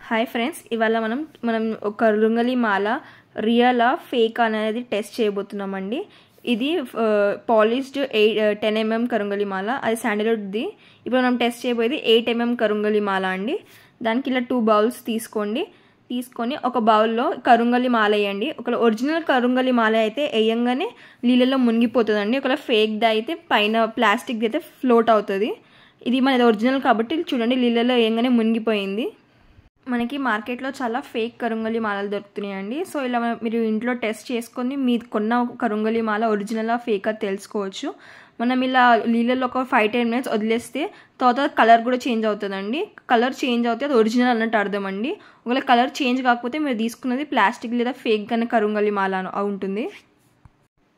Hi friends, ఇవాళ మనం ఒక రుంగలి మాల రియలా ఫేక్ అనేది టెస్ట్ చేయబోతున్నామండి. ఇది పాలిష్డ్ 10 mm కరుంగలి మాల, అది శాండల్వుడ్ది. ఇప్పుడు మనం టెస్ట్ చేయబోయేది 8 mm కరుంగలి మాల అండి. దానికి ఇలా 2 బౌల్స్ తీసుకొని ఒక బౌల్లో కరుంగలి మాల వేయండి. ఒకవేళ ఒరిజినల్ కరుంగలి మాల అయితే వేయంగానే నీళ్ళలో మునిగిపోతుందండి. ఒకవేళ ఫేక్ది అయితే పైన ప్లాస్టిక్ది అయితే ఫ్లోట్ అవుతుంది. ఇది మనది ఒరిజినల్ కాబట్టి చూడండి, నీళ్ళలో వేయంగానే మునిగిపోయింది. మనకి మార్కెట్లో చాలా ఫేక్ కరుంగలి మాలలు దొరుకుతున్నాయండి. సో ఇలా మీరు ఇంట్లో టెస్ట్ చేసుకొని మీరు కొన్న కరుంగలి మాల ఒరిజినలా ఫేకా తెలుసుకోవచ్చు. మనం ఇలా నీళ్ళలో ఒక 5-10 minutes వదిలేస్తే తర్వాత కలర్ కూడా చేంజ్ అవుతుందండి. కలర్ చేంజ్ అవుతే అది ఒరిజినల్ అన్నట్టు అర్థం అండి. ఒకవేళ కలర్ చేంజ్ కాకపోతే మీరు తీసుకున్నది ప్లాస్టిక్ లేదా ఫేక్ అనే కరుంగలి మాల ఉంటుంది.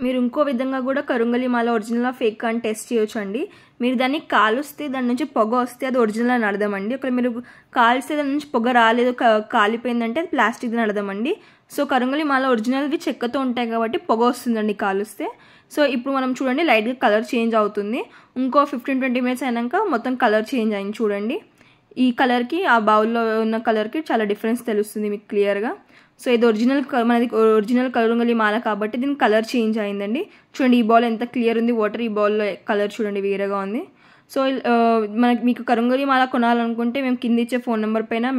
మీరు ఇంకో విధంగా కూడా కరుంగలి మాల ఒరిజినల్ ఫేక్ అని టెస్ట్ చేయొచ్చు అండి. మీరు దాన్ని కాలుస్తే దాని నుంచి పొగ వస్తే అది ఒరిజినల్ అని అర్థం అండి. ఒకవేళ మీరు కాల్స్తే దాని నుంచి పొగ రాలేదు, కాలిపోయిందంటే అది ప్లాస్టిక్ అని అర్థం అండి. సో కరుంగలి మాల ఒరిజినల్వి చెక్కతో ఉంటాయి కాబట్టి పొగ వస్తుందండి కాలుస్తే. సో ఇప్పుడు మనం చూడండి, లైట్గా కలర్ చేంజ్ అవుతుంది. ఇంకో 15-20 minutes అయినాక మొత్తం కలర్ చేంజ్ అయింది చూడండి. ఈ కలర్కి ఆ బౌల్లో ఉన్న కలర్కి చాలా డిఫరెన్స్ తెలుస్తుంది మీకు క్లియర్గా. సో ఇది మనది ఒరిజినల్ కరుంగలి మాల కాబట్టి దీని కలర్ చేంజ్ అయిందండి. చూడండి, ఈ బౌల్ ఎంత క్లియర్ ఉంది, వాటర్ ఈ బౌల్లో కలర్ చూడండి వేరేగా ఉంది. సో మీకు కరుంగలి మాల కొనాలనుకుంటే మేము కింద ఇచ్చే ఫోన్ నెంబర్ పైన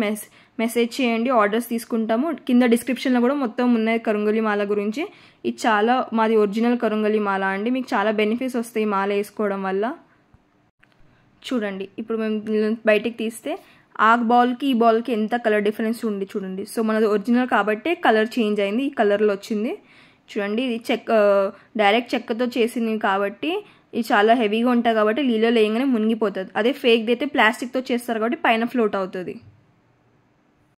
మెసేజ్ చేయండి, ఆర్డర్స్ తీసుకుంటాము. కింద డిస్క్రిప్షన్లో కూడా మొత్తం ఉన్నది కరుంగలి మాల గురించి. ఇది చాలా మాది ఒరిజినల్ కరుంగలి మాల అండి. మీకు చాలా బెనిఫిట్స్ వస్తాయి మాల వేసుకోవడం వల్ల. చూడండి, ఇప్పుడు మేము బయటికి తీస్తే ఆ బౌల్కి ఈ బౌల్కి ఎంత కలర్ డిఫరెన్స్ ఉంది చూడండి. సో మనది ఒరిజినల్ కాబట్టి కలర్ చేంజ్ అయింది, ఈ కలర్లో వచ్చింది చూడండి. ఇది డైరెక్ట్ చెక్కతో చేసింది కాబట్టి ఇది చాలా హెవీగా ఉంటుంది కాబట్టి నీళ్ళలో వేయగానే మునిగిపోతుంది. అదే ఫేక్ది అయితే ప్లాస్టిక్తో చేస్తారు కాబట్టి పైన ఫ్లోట్ అవుతుంది.